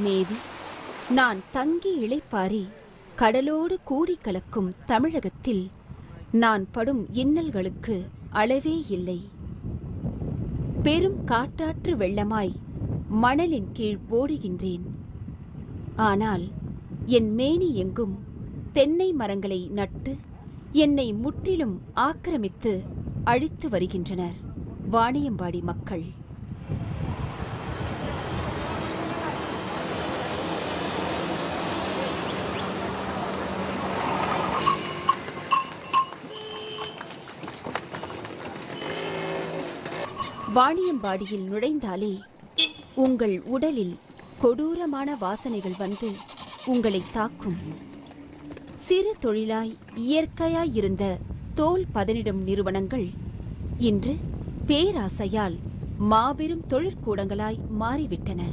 மேவி நான் தங்கி இளைப்பாரி கடலோடு கூடி கலக்கும் தமிழகத்தில் நான் படும் இன்னல்களுக்கு அளவே இல்லை. பெரும் காட்டாற்று வெள்ளமாய் மணலின் கீழ் ஓடுகின்றேன். ஆனால் என் மேனி எங்கும் தென்னை மரங்களை நட்டு என்னை முற்றிலும் ஆக்கிரமித்து அழித்து வருகின்றனர் வாணியம்பாடி மக்கள். வாணியம்பாடியில் நுழைந்தாலே உங்கள் உடலில் கொடூரமான வாசனைகள் வந்து உங்களை தாக்கும். சிறு தொழிலாய் இயற்கையாயிருந்த தோல் பதனிடும் நிறுவனங்கள் இன்று பேராசையால் மாபெரும் தொழிற்கூடங்களாய் மாறிவிட்டன.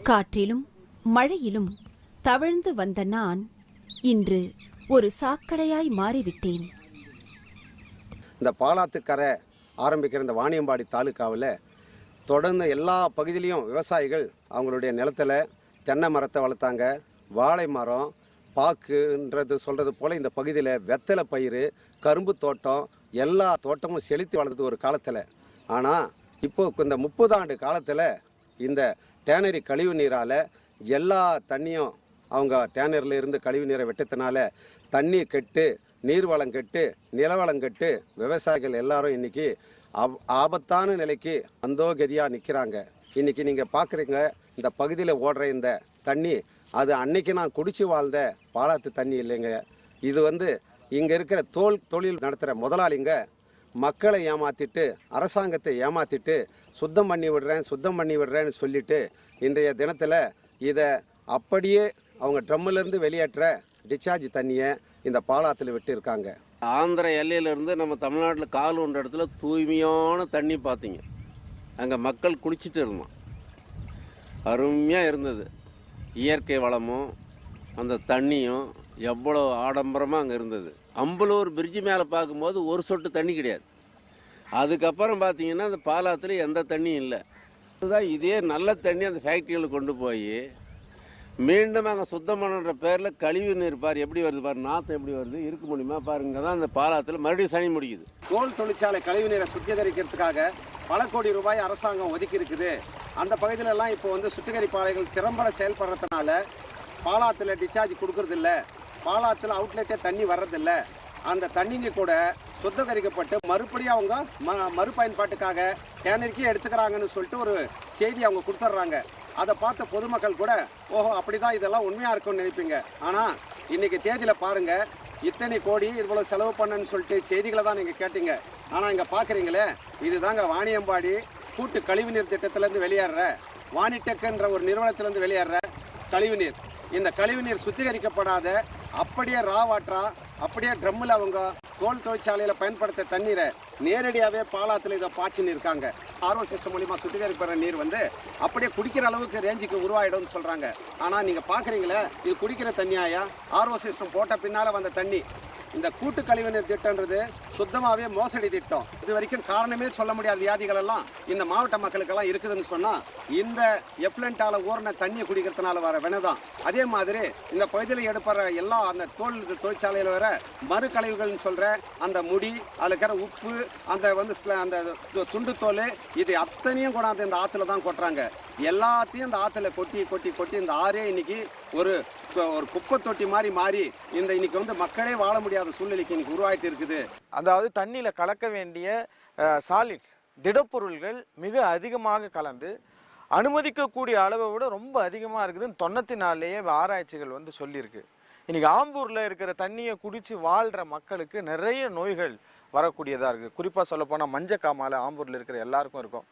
காற்றிலும் மழையிலும் தவழ்ந்து வந்த நான் இன்று ஒரு சாக்கடையாய் மாறிவிட்டேன். இந்த பாலாத்துக்கரை ஆரம்பிக்கிற இந்த வாணியம்பாடி தாலுக்காவில் தொடர்ந்து எல்லா பகுதியிலையும் விவசாயிகள் அவங்களுடைய நிலத்தில் தென்னை மரத்தை வளர்த்தாங்க. வாழை மரம், பாக்குன்றது சொல்கிறது போல் இந்த பகுதியில் வெத்தலை பயிர், கரும்பு தோட்டம், எல்லா தோட்டமும் செழித்து வளர்ந்தது ஒரு காலத்தில். ஆனால் இப்போது இந்த 30 ஆண்டு காலத்தில் இந்த டேனரி கழிவு நீரால் எல்லா தண்ணியும் அவங்க டேனரில் இருந்து கழிவு நீரை வெட்டத்தினால தண்ணி கெட்டு, நீர்வளம் கெட்டு, நிலவளம் கெட்டு விவசாயிகள் எல்லாரும் இன்றைக்கி ஆபத்தான நிலைக்கு அந்தோகதியாக நிற்கிறாங்க. இன்றைக்கி நீங்கள் பார்க்குறீங்க இந்த பகுதியில் ஓடுற இந்த தண்ணி, அது அன்னைக்கு நான் குடிச்சு வாழ்ந்த பாலாத்து தண்ணி இல்லைங்க. இது இங்கே இருக்கிற தொழில் நடத்துகிற முதலாளிங்க மக்களை ஏமாற்றிட்டு, அரசாங்கத்தை ஏமாற்றிட்டு சுத்தம் பண்ணி விடுறேன்னு சொல்லிட்டு இன்றைய தினத்தில் இதை அப்படியே அவங்க ட்ரம்மிலேருந்து வெளியேற்ற டிஸ்சார்ஜ் தண்ணியை இந்த பாலாத்தில் விட்டு இருக்காங்க. ஆந்திர எல்லையிலேருந்து நம்ம தமிழ்நாட்டில் கால் ஒன்ற இடத்துல தூய்மையான தண்ணி பார்த்தீங்க. அங்கே மக்கள் குடிச்சிட்டு இருந்தோம், அருமையாக இருந்தது. இயற்கை வளமும் அந்த தண்ணியும் எவ்வளோ ஆடம்பரமாக அங்கே இருந்தது. அம்பலூர் பிரிட்ஜு மேலே பார்க்கும்போது ஒரு சொட்டு தண்ணி கிடையாது. அதுக்கப்புறம் பார்த்தீங்கன்னா அந்த பாலாத்தில் எந்த தண்ணியும் இல்லை. அதுதான் இதே நல்ல தண்ணி அந்த ஃபேக்ட்ரிகளுக்கு கொண்டு போய் மீண்டும் அங்கே சுத்தம் பண்ணுற பேரில் கழிவு நீர் பார் எப்படி வருது பாரு, நாற்றம் எப்படி வருது, இருக்க முடியுமா பாருங்க. தான் அந்த பாலாத்தில் மறுபடியும் சனி முடிக்குது. தோல் தொழிற்சாலை கழிவு நீரை சுத்திகரிக்கிறதுக்காக பல கோடி ரூபாய் அரசாங்கம் ஒதுக்கி இருக்குது. அந்த பகுதியிலலாம் இப்போ சுத்திகரிப்பாளைகள் திறம்பட செயல்படுறதுனால பாலாத்தில் டிஸ்சார்ஜ் கொடுக்கறதில்ல, பாலாத்தில் அவுட்லெட்டே தண்ணி வர்றதில்ல. அந்த தண்ணிங்க கூட சுத்திகரிக்கப்பட்டு மறுபடியும் அவங்க மறுபயன்பாட்டுக்காக டேனருக்கே எடுத்துக்கிறாங்கன்னு சொல்லிட்டு ஒரு செய்தி அவங்க கொடுத்துட்றாங்க. அதை பார்த்த பொதுமக்கள் கூட ஓஹோ அப்படிதான் இதெல்லாம் உண்மையாக இருக்கும்னு நினைப்பீங்க. ஆனால் இன்றைக்கி தேதியில் பாருங்கள், இத்தனை கோடி இவ்வளோ செலவு பண்ணன்னு சொல்லிட்டு செய்திகளை தான் நீங்கள் கேட்டீங்க. ஆனால் இங்கே பார்க்குறீங்களே, இதுதாங்க வாணியம்பாடி கூட்டு கழிவுநீர் திட்டத்திலேருந்து வெளியேற வாணிடெக்ன்ற ஒரு நிறுவனத்திலேருந்து வெளியேற கழிவுநீர். இந்த கழிவுநீர் சுத்திகரிக்கப்படாத அப்படியே ராவாட்டரா அப்படியே ட்ரம்மில் அவங்க தோல் தொழிற்சாலையில் பயன்படுத்த தண்ணீரை நேரடியாகவே பாலாத்தில் இதை பாய்ச்சின்னு இருக்காங்க. ஆர்ஓ சிஸ்டம் மூலிமா சுத்திகரிக்கிற நீர் அப்படியே குடிக்கிற அளவுக்கு ரேஞ்சுக்கு உருவாயிடும்னு சொல்கிறாங்க. ஆனால் நீங்கள் பார்க்குறீங்களே, இது குடிக்கிற தண்ணியாயா, ஆர்ஓ சிஸ்டம் போட்ட பின்னால் வந்த தண்ணி. இந்த கூட்டு கழிவுநீர் திட்டம்ன்றது சுத்தமாகவே மோசடி திட்டம். இது வரைக்கும் காரணமே சொல்ல முடியாத வியாதிகள் எல்லாம் இந்த மாவட்ட மக்களுக்கெல்லாம் இருக்குதுன்னு சொன்னால் இந்த எப்ளண்டால் ஊறின தண்ணியை குடிக்கிறதுனால வர வினைதான். அதே மாதிரி இந்த பகுதியில் எடுப்படுற எல்லா அந்த தொழிற்சாலையில் வர மறு கழிவுகள்னு சொல்கிற அந்த முடி, அதில் இருக்கிற உப்பு, அந்த அந்த துண்டு தோல், இது அத்தனையும் கொண்டாந்து இந்த ஆற்றுல தான் கொட்டுறாங்க. எல்லாத்தையும் இந்த ஆற்றுல கொட்டி கொட்டி கொட்டி இந்த ஆறே இன்னைக்கு ஒரு குப்பை தொட்டி மாதிரி மாறி இன்னைக்கு மக்களே வாழ முடியாத சூழ்நிலைக்கு இன்னைக்கு உருவாயிட்டு இருக்குது. அதாவது தண்ணியில் கலக்க வேண்டிய சாலிட்ஸ், திடப்பொருள்கள் மிக அதிகமாக கலந்து அனுமதிக்கக்கூடிய அளவை விட ரொம்ப அதிகமாக இருக்குதுன்னு 94லேயே ஆராய்ச்சிகள் சொல்லியிருக்கு. இன்றைக்கி ஆம்பூரில் இருக்கிற தண்ணியை குடித்து வாழ்கிற மக்களுக்கு நிறைய நோய்கள் வரக்கூடியதாக இருக்குது. குறிப்பாக சொல்லப்போனால் மஞ்சக்காமால் ஆம்பூரில் இருக்கிற எல்லாருக்கும் இருக்கும்.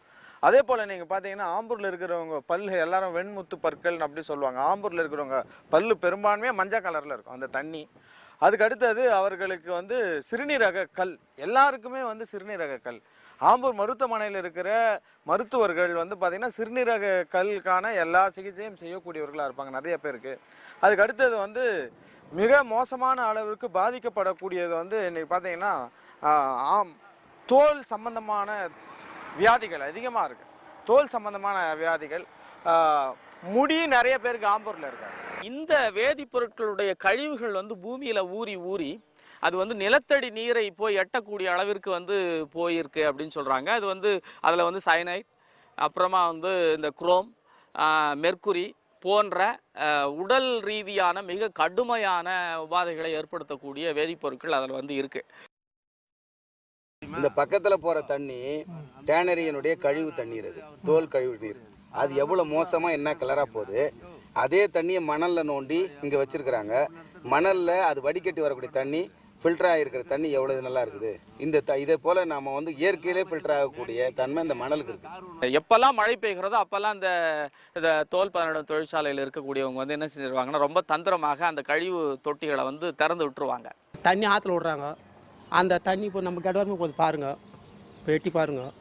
அதே போல் நீங்கள் பார்த்தீங்கன்னா ஆம்பூரில் இருக்கிறவங்க பல் எல்லாரும் வெண்முத்து பற்கள்னு அப்படி சொல்லுவாங்க. ஆம்பூரில் இருக்கிறவங்க பல் பெரும்பான்மையாக மஞ்சள் கலரில் இருக்கும் அந்த தண்ணி. அதுக்கு அடுத்தது அவர்களுக்கு சிறுநீரக கல், எல்லாருக்குமே சிறுநீரக கல். ஆம்பூர் மருத்துவமனையில் இருக்கிற மருத்துவர்கள் பார்த்திங்கன்னா சிறுநீரக கல்லுக்கான எல்லா சிகிச்சையும் செய்யக்கூடியவர்களாக இருப்பாங்க நிறைய பேருக்கு. அதுக்கு அடுத்தது மிக மோசமான அளவிற்கு பாதிக்கப்படக்கூடியது இன்றைக்கி பார்த்திங்கன்னா தோல் சம்பந்தமான வியாதிகள் அதிகமாக இருக்குது. தோல் சம்பந்தமான வியாதிகள், முடி நிறைய பேருக்கு ஆம்பூரில் இருக்காங்க. இந்த வேதிப்பொருட்களுடைய கழிவுகள் பூமியில் ஊறி ஊறி அது நிலத்தடி நீரை போய் எட்டக்கூடிய அளவிற்கு போயிருக்கு அப்படின்னு சொல்கிறாங்க. அது அதில் சயனைட், அப்புறமா இந்த குரோம், மெர்க்குரி போன்ற உடல் ரீதியான மிக கடுமையான உபாதைகளை ஏற்படுத்தக்கூடிய வேதிப்பொருட்கள் அதில் இருக்குது. இந்த பக்கத்தில் போகிற தண்ணி டேனரியனுடைய கழிவு தண்ணீர், அது தோல் கழிவு நீர். அது எவ்வளோ மோசமாக என்ன கலராக போகுது. அதே தண்ணியை மணலில் நோண்டி இங்கே வச்சுருக்குறாங்க. மணலில் அது வடிகட்டி வரக்கூடிய தண்ணி, ஃபில்டர் ஆகிருக்கிற தண்ணி எவ்வளோ நல்லா இருக்குது. இதே போல் நம்ம இயற்கையிலே ஃபில்டர் ஆகக்கூடிய தன்மை இந்த மணலுக்கு இருக்குது. எப்போல்லாம் மழை பெய்கிறதோ அப்போல்லாம் இந்த தோல் பதனிடும் தொழிற்சாலையில் இருக்கக்கூடியவங்க என்ன செஞ்சிருவாங்கன்னா ரொம்ப தந்திரமாக அந்த கழிவு தொட்டிகளை திறந்து விட்டுருவாங்க. தண்ணி ஆற்றுல விட்றாங்க. அந்த தண்ணி இப்போ நம்ம கெடவரமே போது பாருங்கள், வெட்டி பாருங்கள்.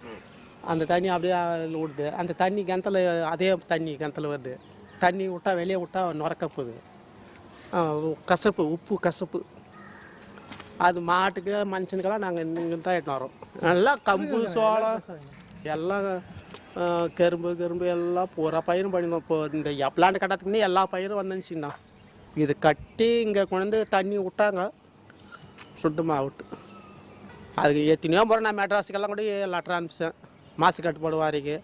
அந்த தண்ணி அப்படியே விடுது. அந்த தண்ணி கிணத்துல, அதே தண்ணி கிணத்துல வருது. தண்ணி விட்டா வெளியே விட்டா நுரக்க போகுது. கசப்பு, உப்பு கசப்பு. அது மாட்டுக்கு மனுஷனுக்கெல்லாம் நாங்கள் இங்கே தான் எடுத்து வரோம். நல்லா கம்பு சோளம் எல்லாம் கரும்பு எல்லாம் பூரா பயிரும் பண்ணிடுவோம். இப்போ இந்த எப்பலாண்டு கட்டத்துக்குன்னே எல்லா பயிரும் வந்துச்சுங்கண்ணா. இது கட்டி இங்கே கொண்டு தண்ணி விட்டாங்க சுத்தமாக அவுட்டு. அதுக்கு எத்தனையோ முறை நான் மெட்ராஸுக்கெல்லாம் கூட லெட்டர் அனுப்பிச்சேன். மாசு கட்டுப்பாடு வாரிக்கு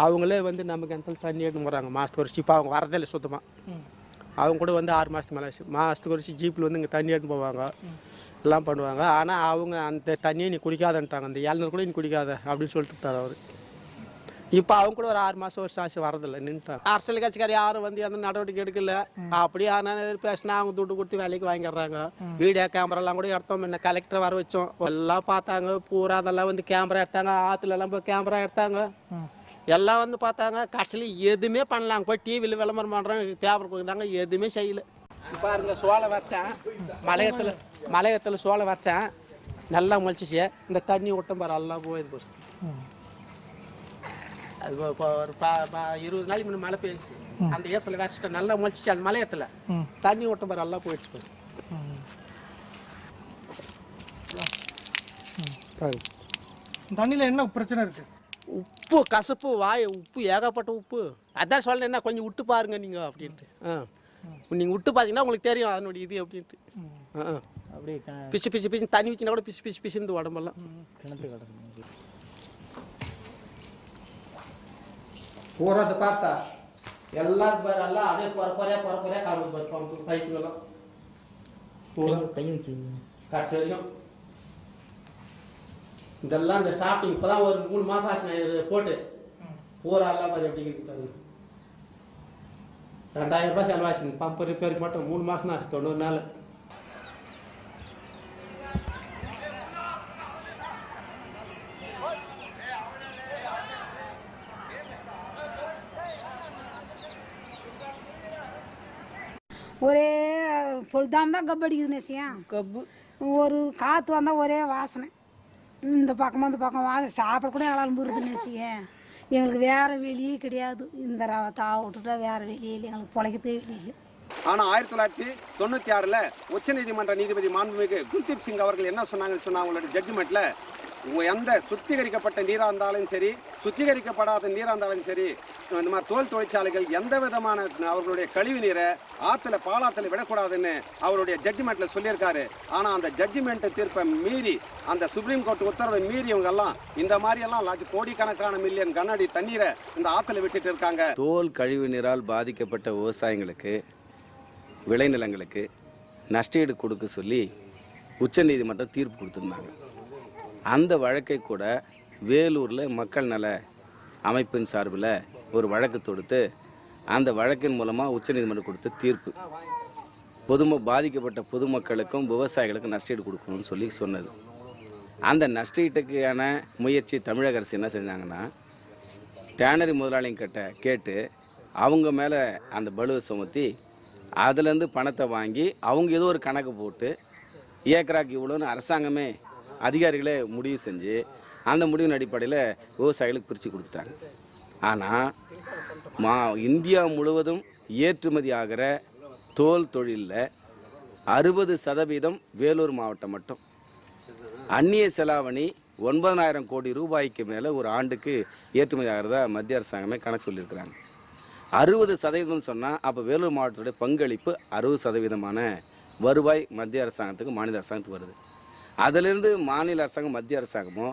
அவங்களே நமக்கு எந்த தண்ணி எடுத்து போகிறாங்க மாதத்துக்கு ஒரு இப்போ அவங்க வரதே இல்லை சுத்தமாக. அவங்க கூட 6 மாதத்துக்கு மேலே மாதத்துக்கு ஒரு ஜீப்பில் இங்கே தண்ணி எடுத்து போவாங்க, எல்லாம் பண்ணுவாங்க. ஆனால் அவங்க அந்த தண்ணியை நீ குடிக்காதன்ட்டாங்க. அந்த 700 கூட நீ குடிக்காத அப்படின்னு சொல்லிட்டு விட்டார் அவர். இப்போ அவங்க கூட ஒரு 6 மாதம் வருஷம் ஆச்சு வரதில்லை, நின்றுட்டாங்க. அரசியல் கட்சிக்கார யாரும் எந்த நடவடிக்கை எடுக்கல. அப்படி யாரும் பேசினா அவங்க துட்டு கொடுத்து வேலைக்கு வாங்கிடுறாங்க. வீடியோ கேமராலாம் கூட எடுத்தோம். என்ன கலெக்டர் வர வச்சோம், எல்லாம் பார்த்தாங்க. பூரா அதெல்லாம் கேமரா எடுத்தாங்க. ஆற்றுலலாம் போய் கேமரா எடுத்தாங்க. எல்லாம் பார்த்தாங்க. கடைசியில் எதுவுமே பண்ணலாங்க. போய் டிவியில் விளம்பரம் பண்ணுறாங்க, பேப்பர் கொடுக்குறாங்க, எதுவுமே செய்யலை. பாருங்க, சோளம் வரைச்சேன் மலையத்தில் சோளம் வரைச்சேன், நல்லா முளைச்சிச்சு. இந்த தண்ணி விட்டம் பாரு எல்லாம் போயிது பாரு. அது இப்போ ஒரு 20 நாளைக்கு முன்னே மழை பெய்ஞ்சிச்சு. அந்த ஏத்தில் வரைச்சிட்டு நல்லா முளைச்சிச்சு. அந்த மலையத்தில் தண்ணி விட்டம் பாரு எல்லாம் போயிடுச்சு பாரு. தண்ணியில் என்ன பிரச்சனை இருக்குது? உப்பு கசப்பு, உப்பு ஏகப்பட்ட உப்பு. அதான் சொல்ல என்ன கொஞ்சம் விட்டு பாருங்க நீங்கள் அப்படின்ட்டு. நீங்கள் விட்டு பார்த்தீங்கன்னா உங்களுக்கு தெரியும் அதனுடைய இது அப்படின்ட்டு. அப்படியே பிசு பிசு பிசு தண்ணி ஊற்றினா கூட பிசு பிசு பிசுந்து உடம்பெல்லாம் கிணத்து கிடக்கு. போகிறது பார்த்தா எல்லாத்துக்கும் பாரு எல்லாம் அப்படியே குறையா காணும் பாரு. பம்பு பைப்புங்கெல்லாம் கடைசி வரைக்கும் இதெல்லாம் இந்த சாப்பிட்டு இப்போ தான் ஒரு 3 மாதம் ஆச்சு நான் போட்டு பூரா எல்லாம் மாதிரி எப்படிங்கிறது 2000 ரூபாய் செலவாச்சு. பம்பு ரிப்பேருக்கு மட்டும் 3 மாதம் தான் ஆச்சு. 90 நாள். ஒரே பொழுதாம் தான் கப்பு அடிக்குதுன்னு வச்சியன். கப்பு ஒரு காற்று வந்தால் ஒரே வாசனை. இந்த பக்கம் அந்த பக்கம் வாசனை சாப்பிட கூட எல்லாம் புரியுதுன்னு வச்சியன். எங்களுக்கு வேறு வெளியே கிடையாது. இந்த தாவை விட்டுட்டா வேறு வெளியே இல்லை. எங்களுக்கு பிழைக்கத்தே வெளியே இல்லை. ஆனால் 1996 உச்சநீதிமன்ற நீதிபதி மாண்புமிகு குல்தீப் சிங் அவர்கள் என்ன சொன்னாங்கன்னு சொன்னால் அவங்களோட ஜட்ஜ்மெண்ட்டில் எந்த சுத்திகரிக்கப்பட்ட நீராக இருந்தாலும் சரி சுத்திகரிக்கப்படாத நீராக இருந்தாலும் சரி இந்த மாதிரி தோல் தொழிற்சாலைகள் எந்த விதமான அவர்களுடைய கழிவு நீரை ஆற்றுல பாலாற்றுல விடக்கூடாதுன்னு அவருடைய ஜட்ஜ்மெண்ட்டில் சொல்லியிருக்காரு. ஆனால் அந்த ஜட்ஜ்மெண்ட்டு தீர்ப்பை மீறி அந்த சுப்ரீம் கோர்ட் உத்தரவை மீறி இவங்கெல்லாம் இந்த மாதிரியெல்லாம் கோடிக்கணக்கான மில்லியன் கனஅடி தண்ணீரை இந்த ஆற்றுல விட்டுட்டு இருக்காங்க. தோல் கழிவு நீரால் பாதிக்கப்பட்ட விவசாயிகளுக்கு விளைநிலங்களுக்கு நஷ்டஈடு கொடுக்க சொல்லி உச்சநீதிமன்றம் தீர்ப்பு கொடுத்துருந்தாங்க. அந்த வழக்கை கூட வேலூரில் மக்கள் நல அமைப்பின் சார்பில் ஒரு வழக்கு தொடுத்து அந்த வழக்கின் மூலமாக உச்சநீதிமன்றம் கொடுத்த தீர்ப்பு பாதிக்கப்பட்ட பொதுமக்களுக்கும் விவசாயிகளுக்கும் நஷ்டஈடு கொடுக்கணும்னு சொல்லி சொன்னது. அந்த நஷ்டஈட்டுக்கான முயற்சி தமிழக அரசு என்ன செஞ்சாங்கன்னா, டேனரி முதலாளிங்கிட்ட கேட்டு அவங்க மேலே அந்த பலுவை சுமத்தி அதுலேருந்து பணத்தை வாங்கி அவங்க ஏதோ ஒரு கணக்கு போட்டு ஏக்கராக்கு இவ்வளோன்னு அரசாங்கமே அதிகாரிகளே முடிவு செஞ்சு அந்த முடிவின் அடிப்படையில் விவசாயிகளுக்கு பிரித்து கொடுத்துட்டாங்க. ஆனால் இந்தியா முழுவதும் ஏற்றுமதி ஆகிற தோல் தொழிலில் 60% வேலூர் மாவட்டம் மட்டும். அந்நிய செலாவணி 9,000 கோடி ரூபாய்க்கு மேலே ஒரு ஆண்டுக்கு ஏற்றுமதி ஆகிறதா மத்திய அரசாங்கமே கணக்கு சொல்லியிருக்கிறாங்க. 60% சொன்னால் அப்போ வேலூர் மாவட்டத்துடைய பங்களிப்பு 60% வருவாய் மத்திய அரசாங்கத்துக்கு மாநில அரசாங்கத்துக்கு வருது. அதிலிருந்து மாநில அரசாங்கம் மத்திய அரசாங்கமோ